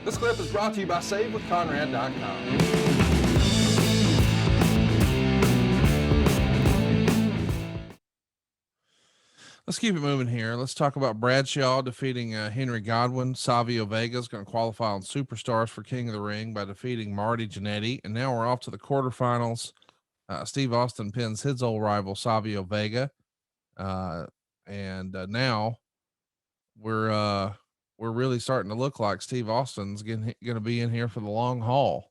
This clip is brought to you by SaveWithConrad.com. Let's keep it moving here. Let's talk about Bradshaw defeating Henry Godwin. Savio Vega is going to qualify on Superstars for King of the Ring by defeating Marty Jannetty. And now we're off to the quarterfinals. Steve Austin pins his old rival Savio Vega. And now we're really starting to look like Steve Austin's going to be in here for the long haul.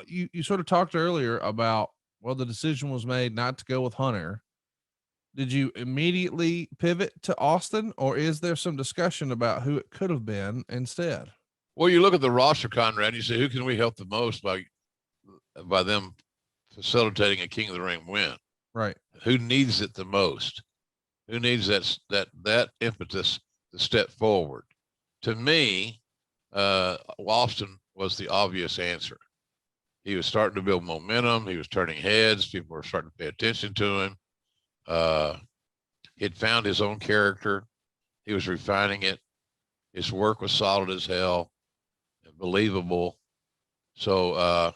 You sort of talked earlier about, well, the decision was made not to go with Hunter. Did you immediately pivot to Austin, or is there some discussion about who it could have been instead? Well, you look at the roster, Conrad, you say, who can we help the most by them facilitating a King of the Ring win? Right. Who needs it the most? Who needs that impetus to step forward? To me, Austin was the obvious answer. He was starting to build momentum. He was turning heads. People were starting to pay attention to him. He'd found his own character. He was refining it. His work was solid as hell and believable. So,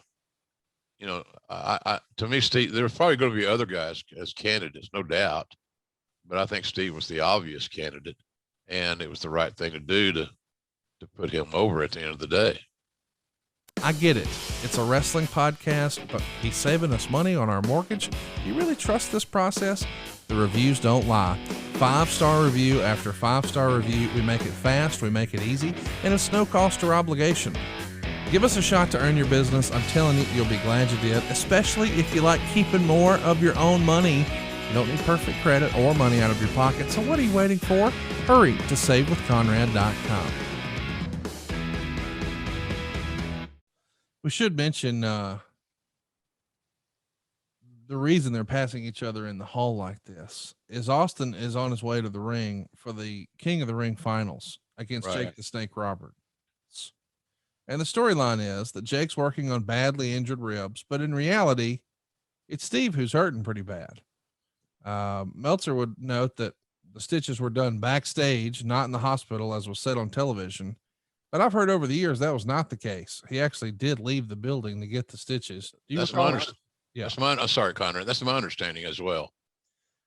to me, Steve, there was probably going to be other guys as candidates, no doubt, but I think Steve was the obvious candidate, and it was the right thing to do to put him over at the end of the day. I get it. It's a wrestling podcast, but he's saving us money on our mortgage. You really trust this process? The reviews don't lie. 5-star review after 5-star review. We make it fast, we make it easy, and it's no cost or obligation. Give us a shot to earn your business. I'm telling you, you'll be glad you did, especially if you like keeping more of your own money. You don't need perfect credit or money out of your pocket, so what are you waiting for? Hurry to SaveWithConrad.com. We should mention the reason they're passing each other in the hall like this is Austin is on his way to the ring for the King of the Ring finals against Jake the Snake Roberts. And the storyline is that Jake's working on badly injured ribs, but in reality, it's Steve who's hurting pretty bad. Meltzer would note that the stitches were done backstage, not in the hospital, as was said on television. But I've heard over the years that was not the case. He actually did leave the building to get the stitches. That's my understanding. Yeah. Sorry, Conrad. That's my understanding as well.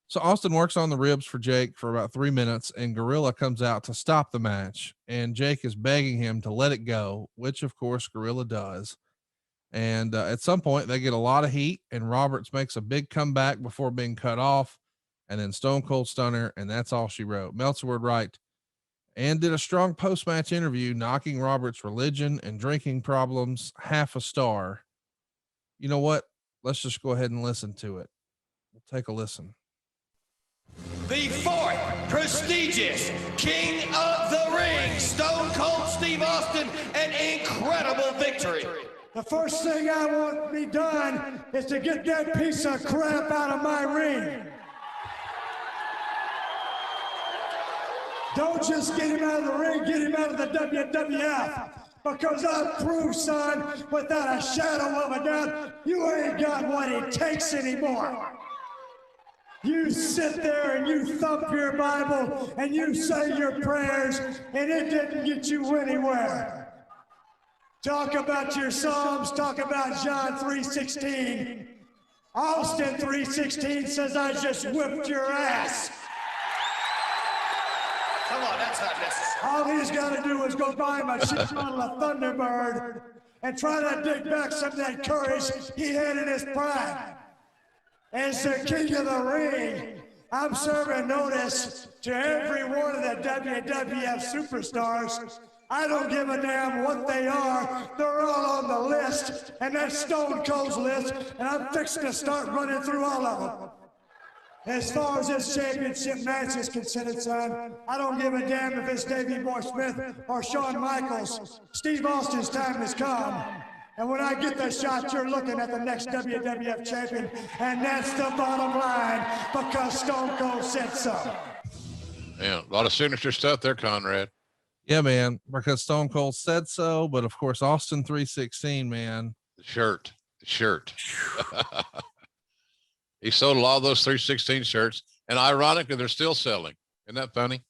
So Austin works on the ribs for Jake for about 3 minutes, and Gorilla comes out to stop the match. And Jake is begging him to let it go, which of course Gorilla does. And at some point they get a lot of heat, and Roberts makes a big comeback before being cut off, and then Stone Cold Stunner, and that's all she wrote. Meltzer would write, and did a strong post-match interview knocking Roberts' religion and drinking problems 0.5 star. You know what? Let's just go ahead and listen to it. We'll take a listen. The fourth prestigious King of the Ring, Stone Cold Steve Austin, an incredible victory. The first thing I want to be done is to get that piece of crap out of my ring. Don't just get him out of the ring, get him out of the WWF. Because I've proved, son, without a shadow of a doubt, you ain't got what it takes anymore. You sit there and you thump your Bible and you say your prayers, and it didn't get you anywhere. Talk about your Psalms, talk about John 3:16. Austin 3:16 says I just whipped your ass. Come on, that's not necessary. All he's got to do is go buy him a shit bottle of Thunderbird and try to dig back some of that courage he had in his prime. As the King of the Ring, I'm serving notice to every one of the WWF superstars. I don't give a damn what they are. They're all on the list, and that's Stone Cold's list, and I'm fixing to start running through all of them. As far as this championship match is concerned, son, I don't give a damn if it's Davey Boy Smith or Shawn Michaels. Steve Austin's time has come. And when I get the shot, you're looking at the next WWF champion. And that's the bottom line, because Stone Cold said so. Yeah, a lot of signature stuff there, Conrad. Yeah, man, because Stone Cold said so. But of course, Austin 3:16, man. The shirt. He sold a lot of those 3:16 shirts, and ironically, they're still selling. Isn't that funny?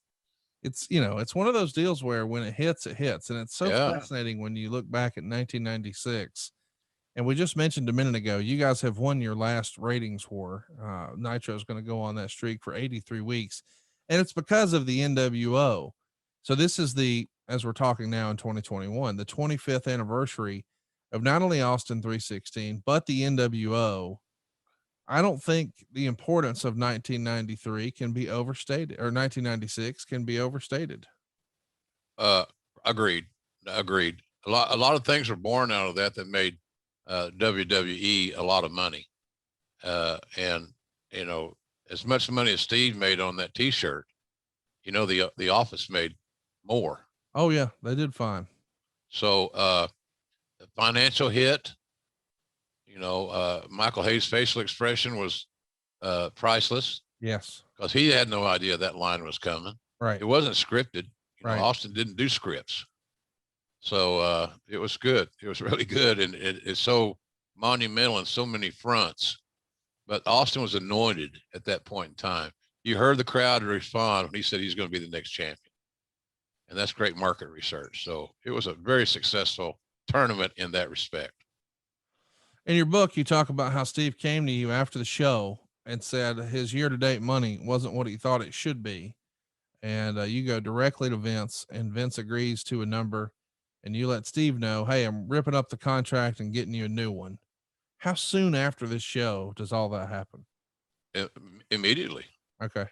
it's, it's one of those deals where when it hits, it hits. And it's so Yeah. fascinating when you look back at 1996. And we just mentioned a minute ago, you guys have won your last ratings war. Nitro is going to go on that streak for 83 weeks. And it's because of the NWO. So this is as we're talking now in 2021, the 25th anniversary of not only Austin 316, but the NWO. I don't think the importance of 1993 can be overstated, or 1996 can be overstated. Agreed. A lot of things were born out of that made WWE a lot of money. And as much money as Steve made on that t-shirt, the office made more. Oh yeah, they did fine. So the financial hit, Michael Hayes' facial expression was priceless. Yes. Because he had no idea that line was coming. Right. It wasn't scripted. Right. Austin didn't do scripts. So it was good. It was really good. And it's so monumental on so many fronts. But Austin was anointed at that point in time. You heard the crowd respond when he said he's going to be the next champion. And that's great market research. So it was a very successful tournament in that respect. In your book, you talk about how Steve came to you after the show and said his year-to-date money wasn't what he thought it should be. And you go directly to Vince, and Vince agrees to a number, and you let Steve know, hey, I'm ripping up the contract and getting you a new one. How soon after this show does all that happen? Immediately. Okay.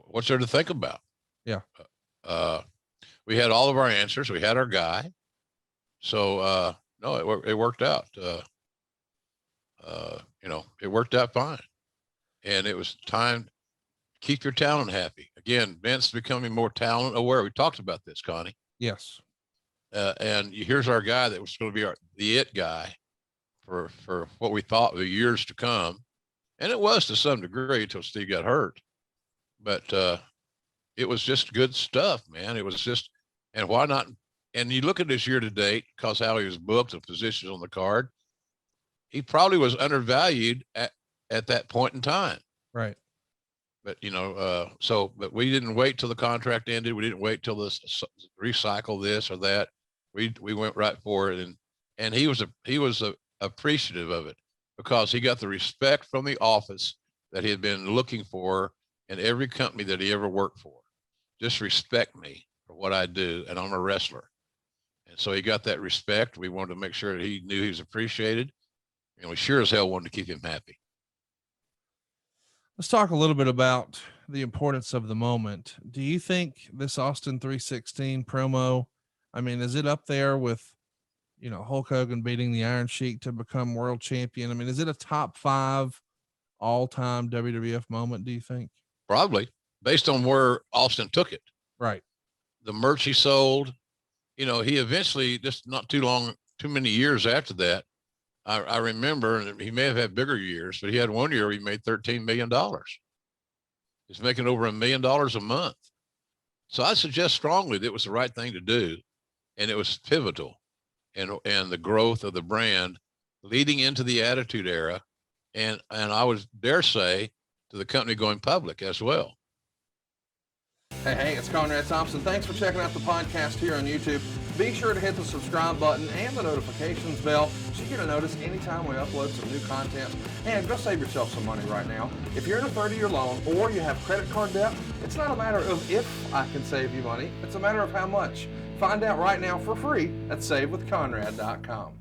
What's there to think about? Yeah. We had all of our answers. We had our guy. So, no, it worked out. It worked out fine. And it was time to keep your talent happy. Again, Vince becoming more talent aware. We talked about this, Connie. Yes. And here's our guy that was going to be the it guy for what we thought were years to come. And it was to some degree until Steve got hurt. But it was just good stuff, man. It was just, and why not? And you look at this year to date, because how he was booked and positions on the card, he probably was undervalued at that point in time. Right. But, but we didn't wait till the contract ended. We didn't wait till this recycle this or that. We went right for it. And he was appreciative of it because he got the respect from the office that he had been looking for in every company that he ever worked for. Just respect me for what I do. And I'm a wrestler. And so he got that respect. We wanted to make sure that he knew he was appreciated. And we sure as hell wanted to keep him happy. Let's talk a little bit about the importance of the moment. Do you think this Austin 316 promo, is it up there with, Hulk Hogan beating the Iron Sheik to become world champion? Is it a top 5 all-time WWF moment, do you think? Probably, based on where Austin took it. Right. The merch he sold, he eventually, just not too many years after that, I remember, and he may have had bigger years, but he had one year he made $13 million. He's making over $1 million a month. So I suggest strongly that it was the right thing to do. And it was pivotal and the growth of the brand leading into the Attitude Era. And I would dare say to the company going public as well. Hey, it's Conrad Thompson. Thanks for checking out the podcast here on YouTube. Be sure to hit the subscribe button and the notifications bell so you get a notice anytime we upload some new content. And go save yourself some money right now. If you're in a 30-year loan or you have credit card debt, it's not a matter of if I can save you money. It's a matter of how much. Find out right now for free at SaveWithConrad.com.